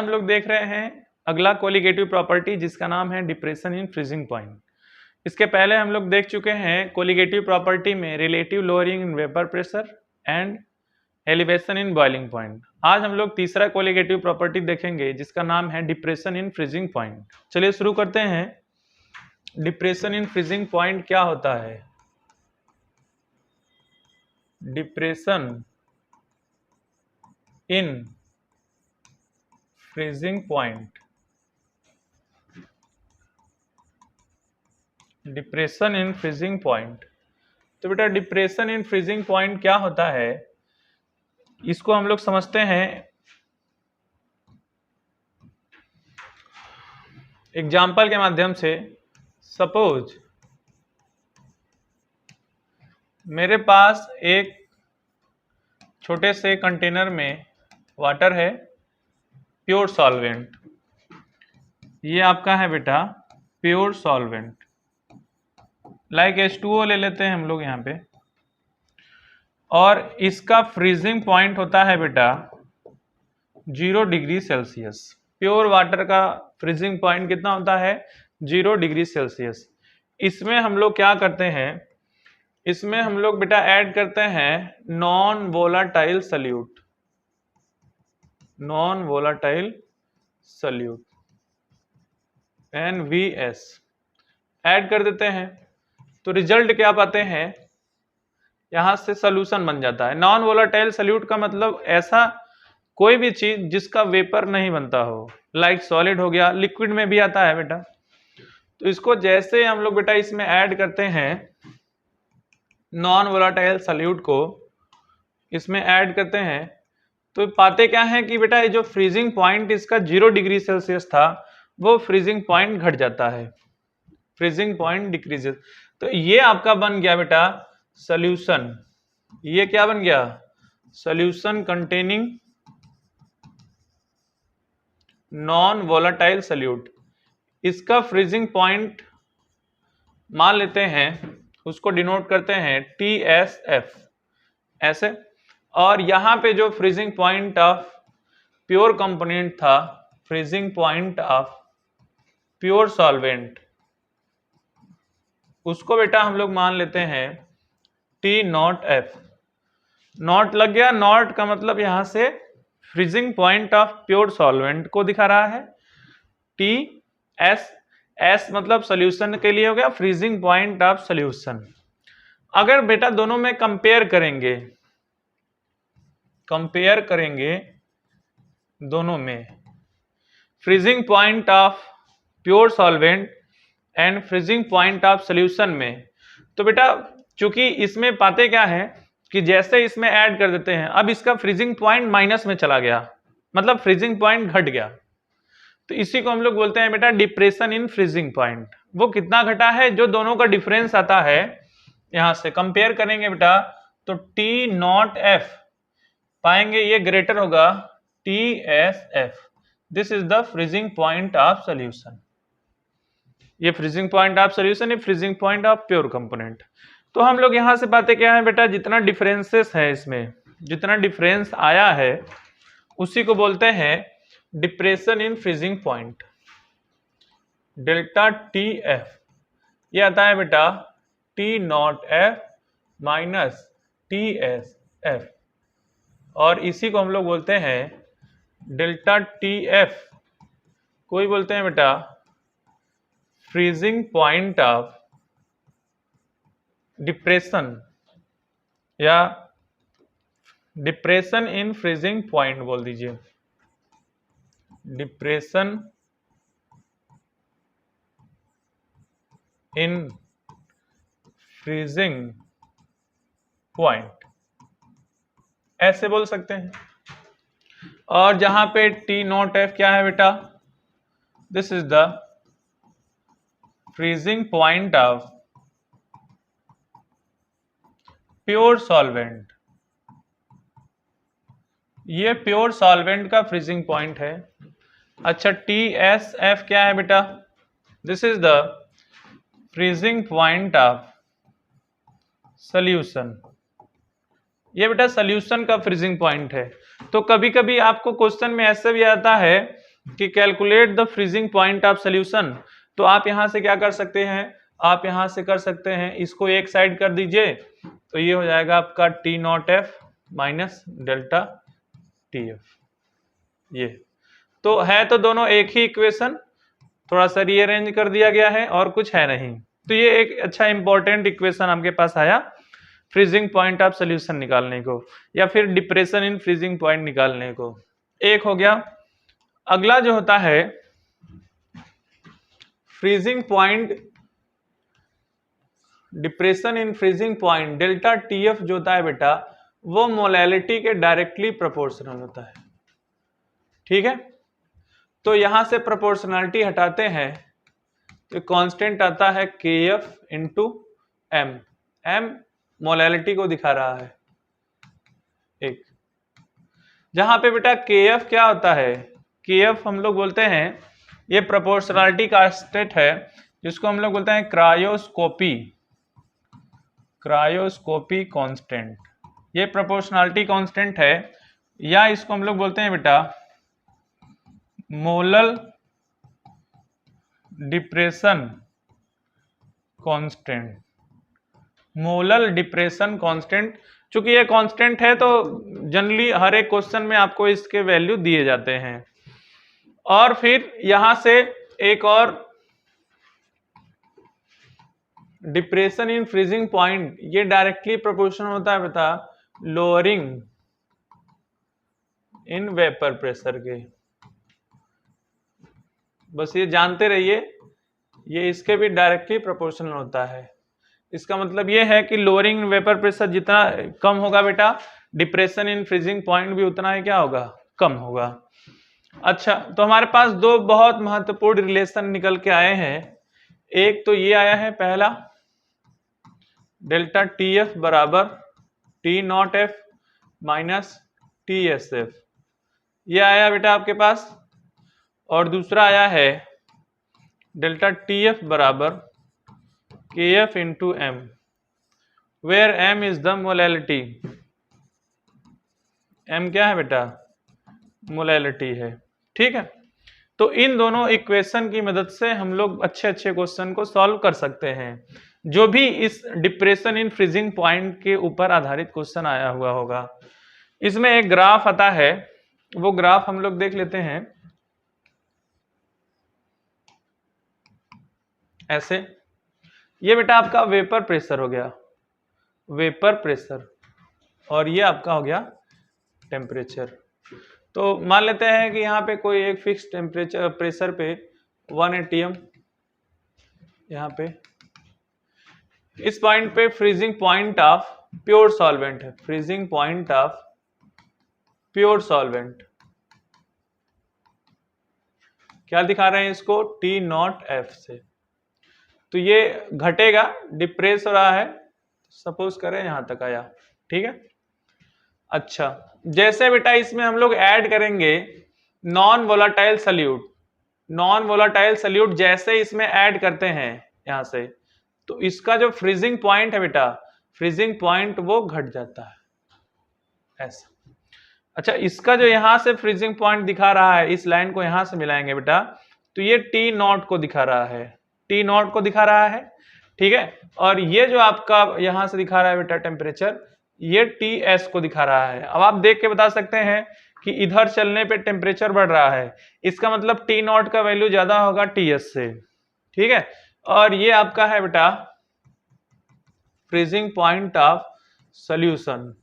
हम लोग देख रहे हैं अगला कोलिगेटिव प्रॉपर्टी जिसका नाम है डिप्रेशन इन फ्रीजिंग पॉइंट। इसके पहले हम लोग देख चुके हैं कोलिगेटिव प्रॉपर्टी में relative lowering in vapour pressure and elevation in boiling point. आज हम लोग तीसरा कोलिगेटिव प्रॉपर्टी देखेंगे जिसका नाम है डिप्रेशन इन फ्रीजिंग पॉइंट। चलिए शुरू करते हैं। डिप्रेशन इन फ्रीजिंग पॉइंट क्या होता है? Depression in freezing point, depression in freezing point. तो बेटा डिप्रेशन इन फ्रीजिंग पॉइंट क्या होता है, इसको हम लोग समझते हैं एग्जाम्पल के माध्यम से। सपोज मेरे पास एक छोटे से कंटेनर में वाटर है, प्योर सॉल्वेंट। ये आपका है बेटा प्योर सॉल्वेंट, लाइक H2O ले लेते हैं हम लोग यहाँ पे। और इसका फ्रीजिंग पॉइंट होता है बेटा 0 डिग्री सेल्सियस। प्योर वाटर का फ्रीजिंग पॉइंट कितना होता है? 0 डिग्री सेल्सियस। इसमें हम लोग क्या करते हैं, इसमें हम लोग बेटा ऐड करते हैं non volatile solute, non volatile solute NVS add कर देते हैं। तो रिजल्ट क्या पाते हैं, यहां से सोल्यूशन बन जाता है। नॉन वोलाटाइल सल्यूट का मतलब ऐसा कोई भी चीज जिसका वेपर नहीं बनता हो, लाइक सॉलिड हो गया, लिक्विड में भी आता है बेटा। तो इसको जैसे हम लोग बेटा इसमें ऐड करते हैं नॉन वोलाटाइल सल्यूट को, इसमें ऐड करते हैं, तो पाते क्या है कि बेटा ये जो फ्रीजिंग पॉइंट इसका 0 डिग्री सेल्सियस था वो फ्रीजिंग पॉइंट घट जाता है, फ्रीजिंग पॉइंट डिक्रीजेस। तो ये आपका बन गया बेटा सॉल्यूशन। ये क्या बन गया? Solution containing non volatile solute. इसका फ्रीजिंग पॉइंट मान लेते हैं, उसको डिनोट करते हैं TSF ऐसे। और यहां पे जो freezing point of pure component था, freezing point of pure solvent, उसको बेटा हम लोग मान लेते हैं T0F। नॉट लग गया, नॉट का मतलब यहां से freezing point of pure solvent को दिखा रहा है। TS मतलब सॉल्यूशन के लिए हो गया, फ्रीजिंग पॉइंट ऑफ सॉल्यूशन। अगर बेटा दोनों में कंपेयर करेंगे, कंपेयर करेंगे दोनों में freezing point of pure solvent and freezing point of solution में, तो बेटा चूंकि इसमें पाते क्या है कि जैसे इसमें ऐड कर देते हैं, अब इसका फ्रीजिंग पॉइंट माइनस में चला गया, मतलब फ्रीजिंग पॉइंट घट गया। तो इसी को हम लोग बोलते हैं बेटा डिप्रेशन इन फ्रीजिंग पॉइंट। वो कितना घटा है, जो दोनों का डिफरेंस आता है, यहां से कंपेयर करेंगे बेटा तो T0F पाएंगे ये ग्रेटर होगा TSF। This is the freezing point of solution. ये फ्रीजिंग पॉइंट ऑफ सॉल्यूशन, ये freezing point of pure component. तो हम लोग यहां से बातें क्या है बेटा, जितना डिफरेंसेस है इसमें, जितना डिफरेंस आया है उसी को बोलते हैं depression in freezing point. Delta TF ये आता है बेटा T0F माइनस TSF, और इसी को हम लोग बोलते हैं डेल्टा TF को ही बोलते हैं बेटा फ्रीजिंग पॉइंट ऑफ डिप्रेशन या डिप्रेशन इन फ्रीजिंग पॉइंट बोल दीजिए। डिप्रेशन इन फ्रीजिंग पॉइंट ऐसे बोल सकते हैं। और जहां पे T0F क्या है बेटा, this is the freezing point of pure solvent. ये प्योर सॉल्वेंट का फ्रीजिंग पॉइंट है। अच्छा TSF क्या है बेटा, this is the freezing point of solution. ये बेटा सॉल्यूशन का फ्रीजिंग पॉइंट है। तो कभी कभी आपको क्वेश्चन में ऐसे भी आता है कि calculate the freezing point of solution, तो आप यहां से क्या कर सकते हैं, आप यहां से कर सकते हैं, इसको एक साइड कर दीजिए, तो ये हो जाएगा आपका T not F minus delta T F. ये तो है, तो दोनों एक ही इक्वेशन, थोड़ा सा रीअरेंज कर दिया गया है और कुछ है नहीं। तो ये एक अच्छा इंपॉर्टेंट इक्वेशन आपके पास आया फ्रीजिंग पॉइंट ऑफ सोल्यूशन निकालने को, या फिर डिप्रेशन इन फ्रीजिंग पॉइंट निकालने को। एक हो गया। अगला जो होता है freezing point, depression in freezing point, delta T F जो होता है बेटा, वो मोलैलिटी के डायरेक्टली प्रोपोर्शनल होता है। ठीक है, तो यहां से प्रोपोर्शनलिटी हटाते हैं तो कांस्टेंट आता है K F into M. M molality को दिखा रहा है एक, जहां पे बेटा के एफ क्या होता है, के एफ हम लोग बोलते हैं ये प्रोपोर्शनलिटी का स्टेट है, जिसको हम लोग बोलते हैं क्रायोस्कोपी, क्रायोस्कोपी कांस्टेंट। ये प्रोपोर्शनलिटी कांस्टेंट है, या इसको हम लोग बोलते हैं बेटा molal depression constant. Molal depression constant, चूंकि ये कांस्टेंट है तो जनरली हर एक क्वेश्चन में आपको इसके वैल्यू दिए जाते हैं। और फिर यहां से एक और डिप्रेशन इन फ्रीजिंग पॉइंट, ये डायरेक्टली प्रोपोर्शनल होता है बेटा लोअरिंग इन वेपर प्रेशर के। बस ये जानते रहिए, ये इसके भी डायरेक्टली प्रोपोर्शनल होता है। इसका मतलब ये है कि लोअरिंग वेपर प्रेशर जितना कम होगा बेटा, डिप्रेशन इन फ्रीजिंग पॉइंट भी उतना ही क्या होगा, कम होगा। अच्छा, तो हमारे पास दो बहुत महत्वपूर्ण रिलेशन निकल के आए हैं। एक तो ये आया है पहला, डेल्टा टी एफ बराबर T not F minus T S F, ये आया बेटा आपके पास। और दूसरा आया है डेल्टा टी एफ बराबर K F into M, where M is the molality. M क्या है बेटा, मोलैलिटी है। ठीक है, तो इन दोनों इक्वेशन की मदद से हम लोग अच्छे अच्छे क्वेश्चन को सॉल्व कर सकते हैं, जो भी इस डिप्रेशन इन फ्रीजिंग पॉइंट के ऊपर आधारित क्वेश्चन आया हुआ होगा। इसमें एक ग्राफ आता है, वो ग्राफ हम लोग देख लेते हैं। ऐसे ये बेटा आपका वेपर प्रेशर हो गया, वेपर प्रेशर, और ये आपका हो गया टेम्परेचर। तो मान लेते हैं कि यहाँ पे कोई एक फिक्स टेम्परेचर प्रेशर पे 1 atm, यहाँ पे इस पॉइंट पे freezing point of pure solvent है, freezing point of pure solvent क्या दिखा रहे हैं इसको, टी नॉट एफ से। तो ये घटेगा, डिप्रेस हो रहा है, सपोज करें यहां तक आया। ठीक है, अच्छा, जैसे बेटा इसमें हम लोग ऐड करेंगे non volatile solute, non volatile solute जैसे इसमें ऐड करते हैं यहां से, तो इसका जो फ्रीजिंग पॉइंट है बेटा, फ्रीजिंग पॉइंट वो घट जाता है ऐसा। अच्छा, इसका जो यहां से फ्रीजिंग पॉइंट दिखा रहा है, इस लाइन को यहां से मिलाएंगे बेटा, तो ये टी नॉट को दिखा रहा है, टी नॉट को दिखा रहा है। ठीक है, और ये जो आपका यहां से दिखा रहा है बेटा टेम्परेचर, ये टी एस को दिखा रहा है। अब आप देख के बता सकते हैं कि इधर चलने पे टेम्परेचर बढ़ रहा है, इसका मतलब टी नॉट का वैल्यू ज्यादा होगा टी एस से। ठीक है, और ये आपका है बेटा freezing point of solution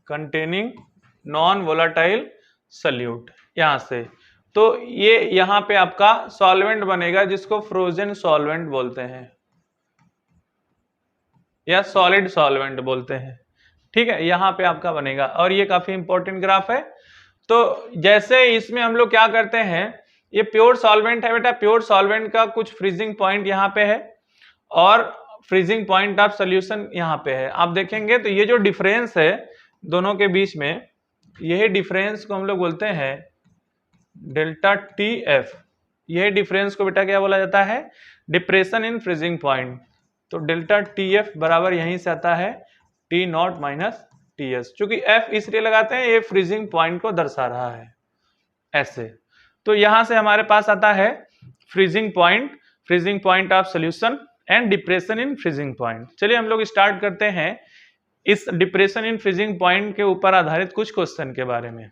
containing non volatile solute यहां से। तो ये यहां पे आपका सॉल्वेंट बनेगा, जिसको फ्रोजन सॉल्वेंट बोलते हैं या सॉलिड सॉल्वेंट बोलते हैं। ठीक है, यहां पे आपका बनेगा, और ये काफी इंपॉर्टेंट ग्राफ है। तो जैसे इसमें हम लोग क्या करते हैं, ये प्योर सॉल्वेंट है बेटा, प्योर सॉल्वेंट का कुछ फ्रीजिंग पॉइंट यहाँ पे है और फ्रीजिंग पॉइंट ऑफ सोल्यूशन यहाँ पे है। आप देखेंगे तो ये जो डिफरेंस है दोनों के बीच में, यही डिफरेंस को हम लोग बोलते हैं डेल्टा टी एफ। यही डिफरेंस को बेटा क्या बोला जाता है, डिप्रेशन इन फ्रीजिंग पॉइंट। तो डेल्टा टी एफ बराबर यहीं से आता है टी नॉट माइनस TS, चूंकि F इसलिए लगाते हैं, ये फ्रीजिंग पॉइंट को दर्शा रहा है ऐसे। तो यहां से हमारे पास आता है freezing point of solution and depression in freezing point. चलिए हम लोग स्टार्ट करते हैं इस डिप्रेशन इन फ्रीजिंग पॉइंट के ऊपर आधारित कुछ क्वेश्चन के बारे में।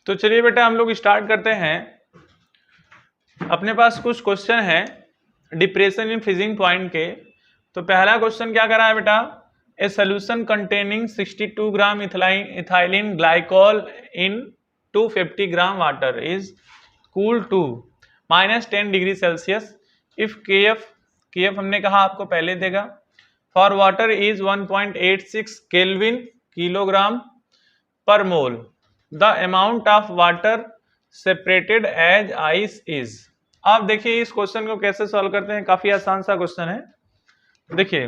तो चलिए बेटा हम लोग स्टार्ट करते हैं। अपने पास कुछ क्वेश्चन है डिप्रेशन इन फ्रीजिंग पॉइंट के। तो पहला क्वेश्चन क्या करा है बेटा, a solution containing 62 gram ethylene glycol in 250 gram water is cool to -10 degree Celsius if KF हमने कहा आपको पहले देगा। For water is 1.86 kelvin kilogram per mole. The amount of water separated as ice is. आप देखिए इस question को कैसे सॉल्व करते हैं, काफी आसान सा क्वेश्चन है। देखिए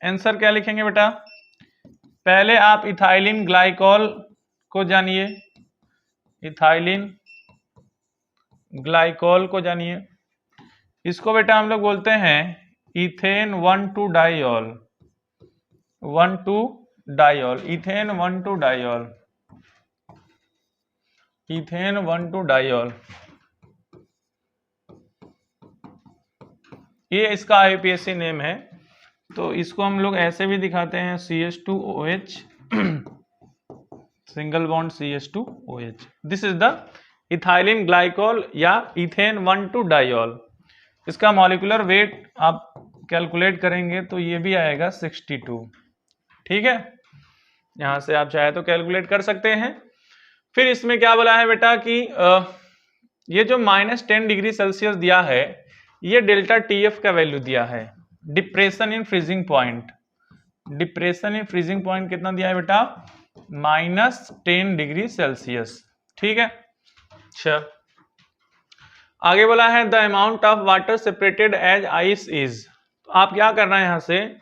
आंसर क्या लिखेंगे बेटा, पहले आप इथाइलिन ग्लाइकोल को जानिए, इथाइलिन ग्लाइकोल को जानिए। इसको बेटा हम लोग बोलते हैं इथेन 1,2-डाइऑल, 1,2-डाइऑल, इथेन 1,2-डाइऑल, इथेन 1,2-डाइऑल। ये इसका IUPAC नेम है। तो इसको हम लोग ऐसे भी दिखाते हैं CH2OH, single bond CH2OH। This is the ethylene glycol या इथेन 1,2-डाइऑल। इसका मॉलिक्यूलर वेट आप कैलकुलेट करेंगे तो ये भी आएगा 62। ठीक है, यहां से आप चाहे तो कैलकुलेट कर सकते हैं। फिर इसमें क्या बोला है बेटा कि ये जो -10 डिग्री सेल्सियस दिया है, ये डेल्टा TF का वैल्यू दिया है। Depression in freezing point, depression in freezing point कितना दिया है बेटा, -10 डिग्री सेल्सियस। ठीक है, अच्छा आगे बोला है the amount of water separated as ice is. तो आप क्या करना है, यहां से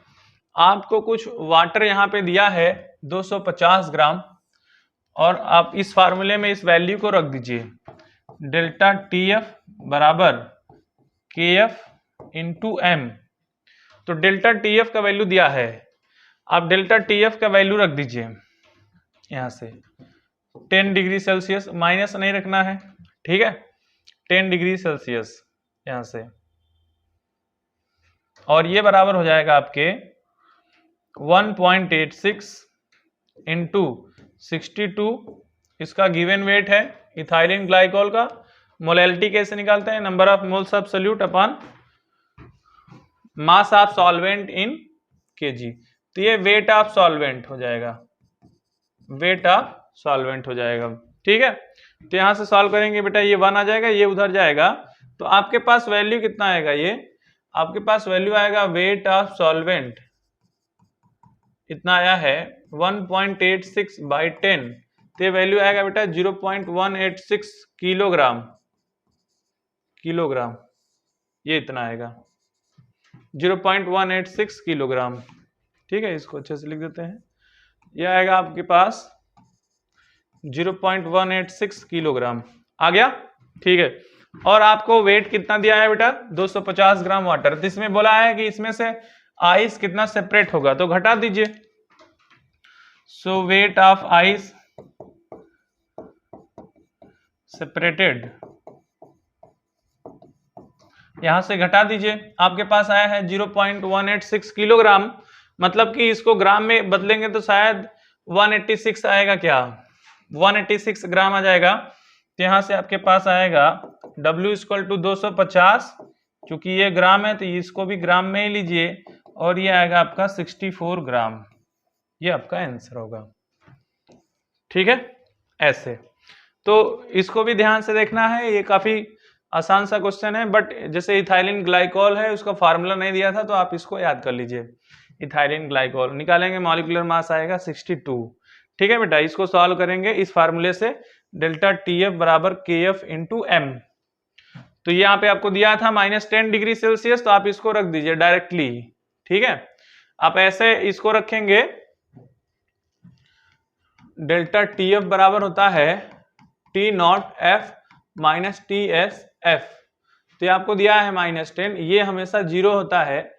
आपको कुछ वाटर यहां पे दिया है 250 ग्राम, और आप इस फार्मूले में इस वैल्यू को रख दीजिए, डेल्टा TF बराबर KF इंटू M। तो डेल्टा TF का वैल्यू दिया है, आप डेल्टा TF का वैल्यू रख दीजिए यहां से 10 डिग्री सेल्सियस, माइनस नहीं रखना है। ठीक है, 10 डिग्री सेल्सियस यहां से, और ये बराबर हो जाएगा आपके 1.86 इंटू 62। इसका गिवन वेट है इथाइलिन ग्लाइकोल का। मोलैलिटी कैसे निकालते हैं, number of moles of solute upon mass of solvent in kg। तो ये वेट ऑफ सॉल्वेंट हो जाएगा, वेट ऑफ सॉल्वेंट हो जाएगा। ठीक है, तो यहां से सॉल्व करेंगे बेटा, ये 1 आ जाएगा, ये उधर जाएगा, तो आपके पास वैल्यू कितना आएगा, ये आपके पास वैल्यू आएगा वेट ऑफ सॉल्वेंट इतना आया है 1.86 बाई 10। तो ये वैल्यू आएगा बेटा 0.186 किलोग्राम, ये इतना आएगा 0.186 किलोग्राम। ठीक है, इसको अच्छे से लिख देते हैं, ये आएगा आपके पास 0.186 किलोग्राम आ गया। ठीक है, और आपको वेट कितना दिया है बेटा, 250 ग्राम वाटर। तो इसमें बोला है कि इसमें से आइस कितना सेपरेट होगा, तो घटा दीजिए। सो वेट ऑफ आइस सेपरेटेड, यहां से घटा दीजिए, आपके पास आया है 0.186 किलोग्राम। मतलब कि इसको ग्राम में बदलेंगे तो शायद 186 आएगा, क्या 186 ग्राम आ जाएगा। तो यहां से आपके पास आएगा W = 250, क्योंकि ये ग्राम है तो इसको भी ग्राम में ही लीजिए, और ये आएगा आपका 64 ग्राम। ये आपका आंसर होगा। ठीक है, ऐसे तो इसको भी ध्यान से देखना है, ये काफी आसान सा क्वेश्चन है। बट जैसे इथाइलिन ग्लाइकोल है, उसका फार्मूला नहीं दिया था, तो आप इसको याद कर लीजिए। इथाइलिन ग्लाइकोल निकालेंगे, मॉलिक्यूलर मास आएगा 62। ठीक है बेटा, इसको सॉल्व करेंगे इस फार्मूले से, डेल्टा TF बराबर KF इंटू M। तो यहाँ पे आपको दिया था -10 डिग्री सेल्सियस, तो आप इसको रख दीजिए डायरेक्टली। ठीक है, आप ऐसे इसको रखेंगे, डेल्टा TF बराबर होता है T0F माइनस TSF। तो ये आपको दिया है -10, ये हमेशा 0 होता है,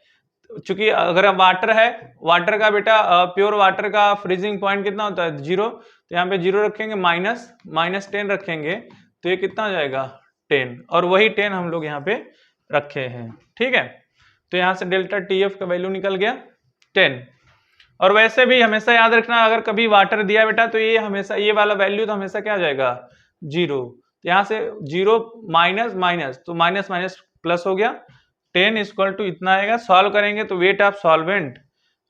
चूंकि अगर वाटर है, वाटर का बेटा प्योर वाटर का फ्रीजिंग पॉइंट कितना होता है 0, तो यहाँ पे 0 रखेंगे, -10 रखेंगे, तो ये कितना हो जाएगा 10, और वही 10 हम लोग यहाँ पे रखे हैं। ठीक है, तो यहाँ से डेल्टा TF का वैल्यू निकल गया 10। और वैसे भी हमेशा याद रखना, अगर कभी वाटर दिया बेटा तो ये हमेशा, ये वाला वैल्यू तो हमेशा क्या हो जाएगा 0। यहाँ से 0 माइनस माइनस, तो माइनस माइनस प्लस हो गया, 10 इक्वल टू इतना आएगा। सॉल्व करेंगे तो वेट ऑफ सॉल्वेंट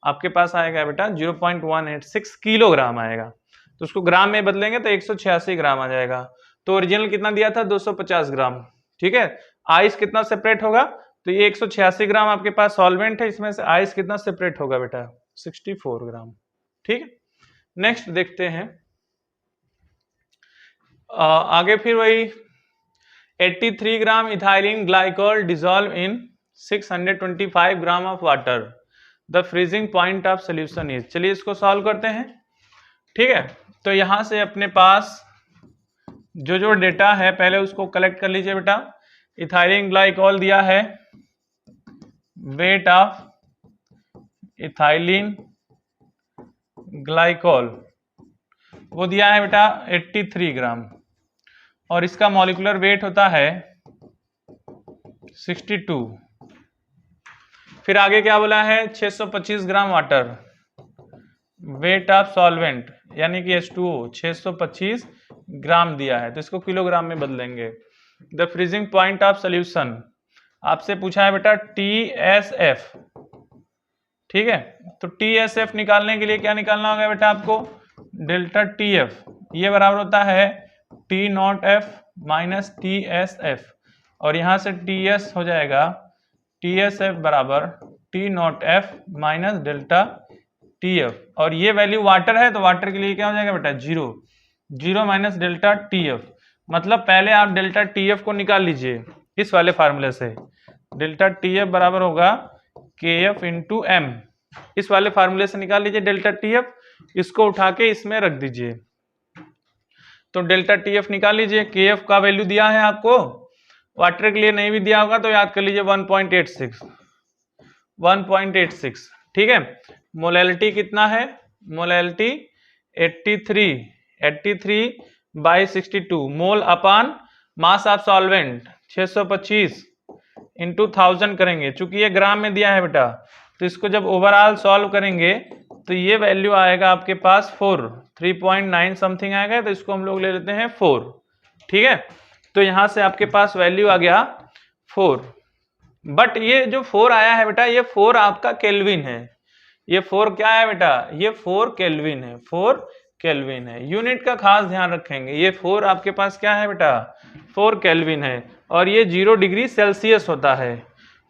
आपके पास आएगा बेटा 0.186 किलोग्राम आएगा, तो उसको ग्राम में बदलेंगे तो 186 ग्राम आ जाएगा। तो ओरिजिनल कितना दिया था 250 ग्राम। ठीक है, आइस कितना सेपरेट होगा, तो ये 186 ग्राम आपके पास सॉल्वेंट है, इसमें से आइस कितना सेपरेट होगा बेटा 64 ग्राम। ठीक है, नेक्स्ट देखते हैं आगे, फिर वही 83 gram ethylene glycol dissolve in 625 gram of water, the freezing point of solution is. चलिए इसको सॉल्व करते हैं। ठीक है, तो यहां से अपने पास जो जो डेटा है पहले उसको कलेक्ट कर लीजिए बेटा। इथाइलिन ग्लाइकोल दिया है, वेट ऑफ इथाइलिन ग्लाइकोल वो दिया है बेटा 83 ग्राम, और इसका मॉलिक्यूलर वेट होता है 62। फिर आगे क्या बोला है 625 gram water, weight of solvent यानी कि H2O 625 ग्राम दिया है, तो इसको किलोग्राम में बदलेंगे। The freezing point of solution आपसे पूछा है बेटा TSF। ठीक है, तो TSF निकालने के लिए क्या निकालना होगा बेटा आपको, डेल्टा TF ये बराबर होता है T0F माइनस TSF, और यहां से TS हो जाएगा TSF बराबर T0F माइनस डेल्टा TF, और ये वैल्यू वाटर है तो वाटर के लिए क्या हो जाएगा बेटा 0 माइनस डेल्टा TF। मतलब पहले आप डेल्टा TF को निकाल लीजिए इस वाले फार्मूले से, डेल्टा TF बराबर होगा KF इंटू M, इस वाले फार्मूले से निकाल लीजिए डेल्टा TF, इसको उठा के इसमें रख दीजिए, तो डेल्टा TF निकाल लीजिए। KF का वैल्यू दिया है आपको, वाटर के लिए नहीं भी दिया होगा तो याद कर लीजिए 1.86। ठीक है, मोलैलिटी कितना है, molality 83 by 62 mole upon mass of solvent 625 into 1000 करेंगे, चूंकि ये ग्राम में दिया है बेटा, तो इसको जब ओवरऑल सॉल्व करेंगे तो ये वैल्यू आएगा आपके पास 3.9 समथिंग आएगा, तो इसको हम लोग ले लेते हैं 4। ठीक है, तो यहां से आपके पास वैल्यू आ गया 4, बट ये जो 4 आया है बेटा ये 4 आपका केल्विन है, ये 4 क्या है बेटा, ये 4 केल्विन है, 4 केल्विन है। यूनिट का खास ध्यान रखेंगे, ये 4 आपके पास क्या है बेटा 4 केल्विन है, और ये 0 डिग्री सेल्सियस होता है।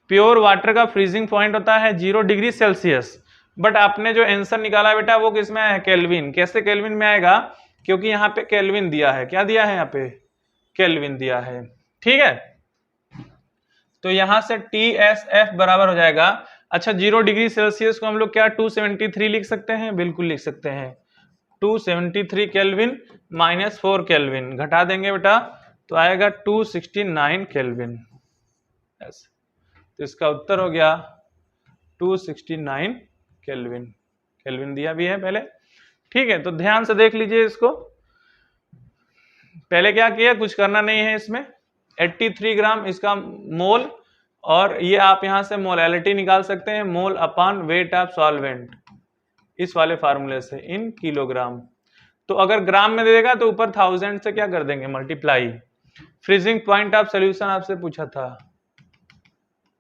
प्योर वाटर का फ्रीजिंग पॉइंट होता है 0 डिग्री सेल्सियस, बट आपने जो आंसर निकाला बेटा वो किस में आया है केल्विन। कैसे केल्विन में आएगा, क्योंकि यहाँ पे केल्विन दिया है, क्या दिया है यहाँ पे केल्विन दिया है। ठीक है, तो यहां से TSF बराबर हो जाएगा, अच्छा 0 डिग्री सेल्सियस को हम लोग क्या 273 लिख सकते हैं, बिल्कुल लिख सकते हैं, 273 केल्विन माइनस 4 केल्विन घटा देंगे बेटा तो आएगा 269 केल्विन। तो इसका उत्तर हो गया 269 केल्विन, केल्विन दिया भी है पहले। ठीक है, तो ध्यान से देख लीजिए इसको, पहले क्या किया, कुछ करना नहीं है इसमें, 83 ग्राम इसका मोल, और ये आप यहां से मोलैलिटी निकाल सकते हैं, मोल अपान वेट ऑफ सॉल्वेंट इस वाले फार्मूले से इन किलोग्राम। तो अगर ग्राम में दे देगा तो ऊपर 1000 से क्या कर देंगे multiply. Freezing point of solution आपसे पूछा था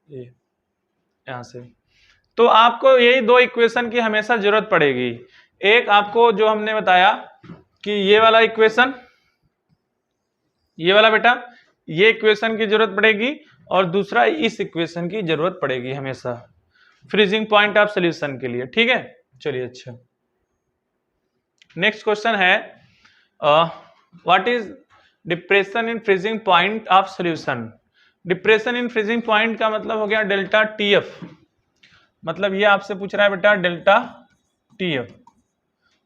ये यहां से, तो आपको यही 2 इक्वेशन की हमेशा जरूरत पड़ेगी। एक आपको जो हमने बताया कि ये वाला इक्वेशन, ये वाला बेटा ये इक्वेशन की जरूरत पड़ेगी, और दूसरा इस इक्वेशन की जरूरत पड़ेगी हमेशा। फ्रीजिंग पॉइंट ऑफ सोल्यूशन के लिए। ठीक है, चलिए अच्छा, नेक्स्ट क्वेश्चन है what is depression in freezing point of solution. Depression in freezing point का मतलब हो गया डेल्टा टी एफ, मतलब ये आपसे पूछ रहा है बेटा delta T F,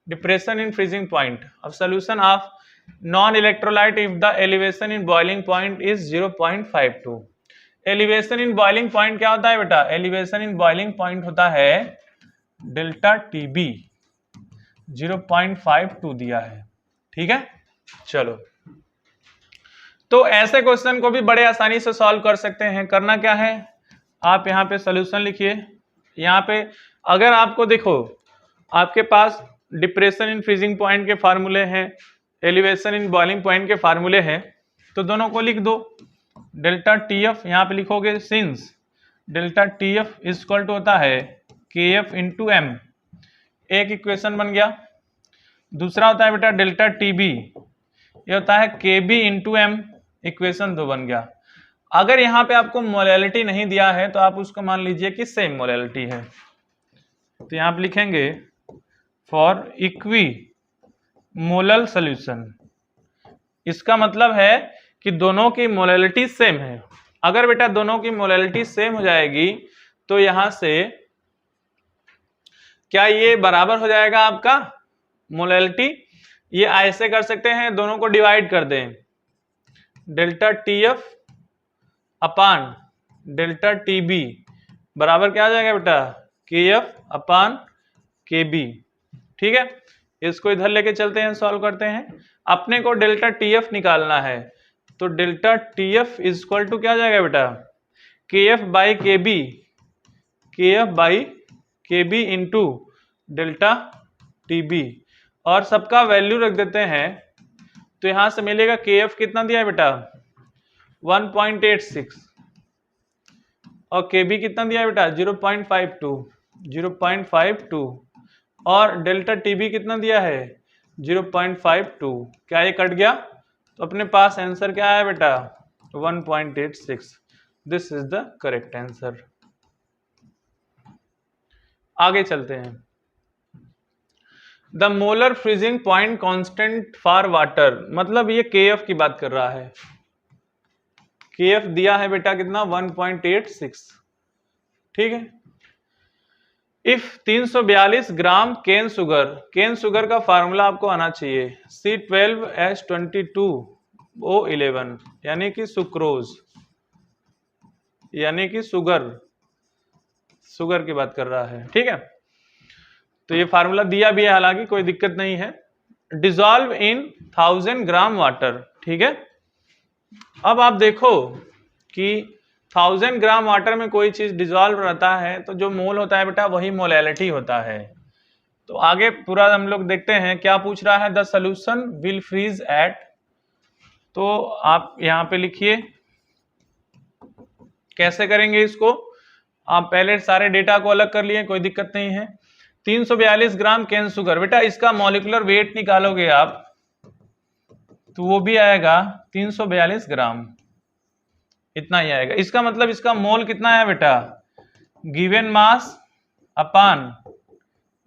depression in freezing point of solution of non electrolyte if the elevation in boiling point is 0.52। Elevation in boiling point क्या होता है बेटा, एलिवेशन इन बॉइलिंग पॉइंट होता है डेल्टा टी बी, 0.52 दिया है। ठीक है, चलो, तो ऐसे क्वेश्चन को भी बड़े आसानी से सॉल्व कर सकते हैं। करना क्या है, आप यहाँ पे सॉल्यूशन लिखिए। यहाँ पे अगर आपको देखो आपके पास डिप्रेशन इन फ्रीजिंग पॉइंट के फार्मूले हैं, एलिवेशन इन बॉइलिंग पॉइंट के फार्मूले हैं, तो दोनों को लिख दो। डेल्टा टी एफ यहाँ पे लिखोगे since delta T F equal to होता है के एफ इंटू एम, एक इक्वेशन बन गया। दूसरा होता है बेटा डेल्टा टी बी, ये होता है के बी इंटू एम, इक्वेशन 2 बन गया। अगर यहाँ पे आपको मोलैलिटी नहीं दिया है तो आप उसको मान लीजिए कि सेम मोलैलिटी है, तो यहाँ पे लिखेंगे फॉर इक्वी मोलल सोल्यूशन। इसका मतलब है कि दोनों की मोलैलिटी सेम है। अगर बेटा दोनों की मोलैलिटी सेम हो जाएगी तो यहां से क्या ये बराबर हो जाएगा आपका मोलैलिटी, ये ऐसे कर सकते हैं, दोनों को डिवाइड कर दें, delta T F upon delta T B बराबर क्या आ जाएगा बेटा, के एफ अपान के बी। ठीक है, इसको इधर लेके चलते हैं, सॉल्व करते हैं। अपने को डेल्टा टी एफ निकालना है, तो delta T F equal to क्या आ जाएगा बेटा, K F by K B, K F by K B into delta T B, और सबका वैल्यू रख देते हैं। तो यहां से मिलेगा के एफ कितना दिया है बेटा 1.86, और के बी कितना दिया है बेटा 0.52, और डेल्टा टी बी कितना दिया है 0.52। क्या ये कट गया, तो अपने पास आंसर क्या आया बेटा 1.86। This is the correct answer. आगे चलते हैं। The molar freezing point constant for water, मतलब ये के एफ की बात कर रहा है। के एफ दिया है बेटा कितना 1.86। ठीक है, इफ 342 ग्राम केन शुगर का फार्मूला आपको आना चाहिए C12H22O11, यानी कि सुक्रोज, यानी कि शुगर की बात कर रहा है। ठीक है, तो ये फार्मूला दिया भी है, हालांकि कोई दिक्कत नहीं है। Dissolve in 1000 gram water. ठीक है, अब आप देखो कि 1000 ग्राम वाटर में कोई चीज डिसॉल्व रहता है तो जो मोल होता है बेटा वही मोलैलिटी होता है। तो आगे पूरा हम लोग देखते हैं क्या पूछ रहा है, the solution will freeze at. तो आप यहाँ पे लिखिए कैसे करेंगे इसको। आप पहले सारे डेटा को अलग कर लिए, कोई दिक्कत नहीं है। 342 ग्राम केन शुगर, बेटा इसका मॉलिक्यूलर वेट निकालोगे आप तो वो भी आएगा 342 ग्राम, इतना ही आएगा। इसका मतलब इसका मोल कितना है बेटा, गिवन मास अपान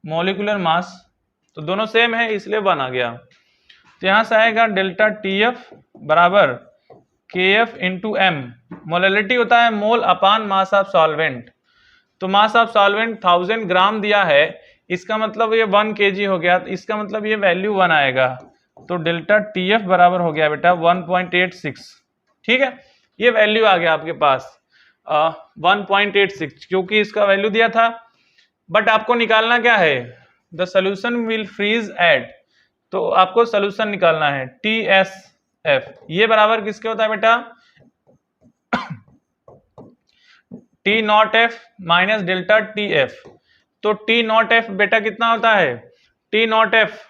मॉलिक्यूलर मास, तो दोनों सेम है इसलिए 1 आ गया। तो यहां से आएगा डेल्टा टी एफ बराबर K F into M, molality होता है मोल अपान मास ऑफ सॉल्वेंट। तो मास ऑफ सॉल्वेंट 1000 ग्राम दिया है, इसका मतलब ये 1 kg हो गया, तो इसका मतलब ये वैल्यू 1 आएगा। तो डेल्टा टी एफ बराबर हो गया बेटा 1.86। ठीक है, ये वैल्यू आ गया आपके पास 1.86, क्योंकि इसका वैल्यू दिया था। बट आपको निकालना क्या है, the solution will freeze at, तो आपको सोल्यूशन निकालना है TSF। ये बराबर किसके होता है बेटा, T not F minus delta TF। तो T नॉट एफ बेटा कितना होता है, T नॉट एफ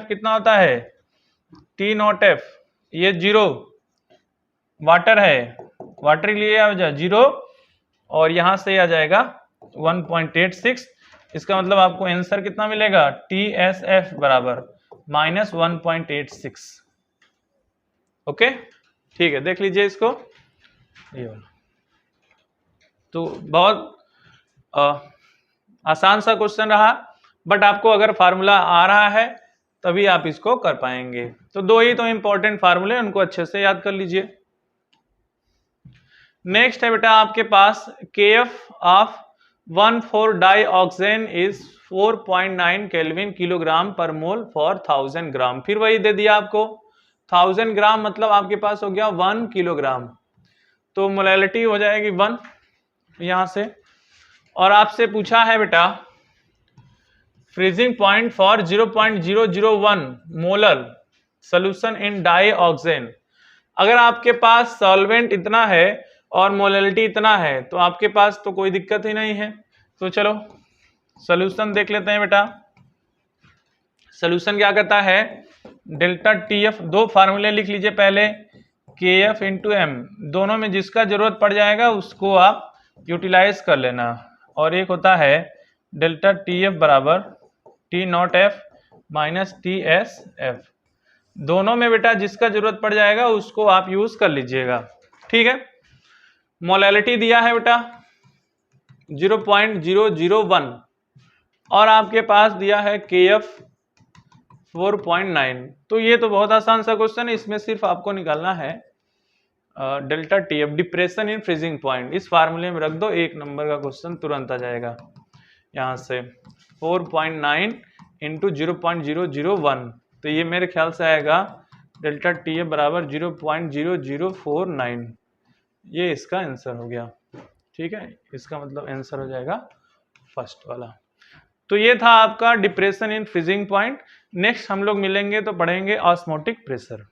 कितना होता है, T नॉट एफ ये 0 वाटर है, वाटर के लिए आ जाए 0, और यहां से आ जाएगा 1.86। इसका मतलब आपको आंसर कितना मिलेगा, TSF बराबर -1.86। ओके, ठीक है, देख लीजिए इसको। ये वाला तो बहुत आसान सा क्वेश्चन रहा, बट आपको अगर फार्मूला आ रहा है तभी आप इसको कर पाएंगे। तो दो ही तो इंपॉर्टेंट फार्मूले, उनको अच्छे से याद कर लीजिए। नेक्स्ट है बेटा आपके पास KF ऑफ 1,4-डाईऑक्सेन is 4.9 kelvin kilogram per mole for 1000 ग्राम। फिर वही दे दिया आपको 1000 ग्राम, मतलब आपके पास हो गया 1 किलोग्राम, तो मोलैलिटी हो जाएगी 1 यहां से। और आपसे पूछा है बेटा freezing point for 0.001 molar solution in dioxane. अगर आपके पास सॉल्वेंट इतना है और मोलैलिटी इतना है तो आपके पास तो कोई दिक्कत ही नहीं है। तो चलो सॉल्यूशन देख लेते हैं बेटा। सॉल्यूशन क्या करता है, डेल्टा TF, दो फार्मूले लिख लीजिए पहले, KF इंटू M, दोनों में जिसका जरूरत पड़ जाएगा उसको आप यूटिलाइज कर लेना। और एक होता है डेल्टा TF बराबर T0F माइनस TSF, दोनों में बेटा जिसका जरूरत पड़ जाएगा उसको आप यूज कर लीजिएगा। ठीक है, मोलैलिटी दिया है बेटा 0.001 और आपके पास दिया है KF 4.9। तो ये तो बहुत आसान सा क्वेश्चन है, इसमें सिर्फ आपको निकालना है delta TF, depression in freezing point. इस फार्मूले में रख दो, 1 नंबर का क्वेश्चन तुरंत आ जाएगा। यहां से 4.9 इंटू 0.001, तो ये मेरे ख्याल से आएगा डेल्टा TF बराबर 0.0049, ये इसका आंसर हो गया। ठीक है, इसका मतलब आंसर हो जाएगा फर्स्ट वाला। तो ये था आपका depression in freezing point. Next हम लोग मिलेंगे तो पढ़ेंगे ऑस्मोटिक प्रेशर।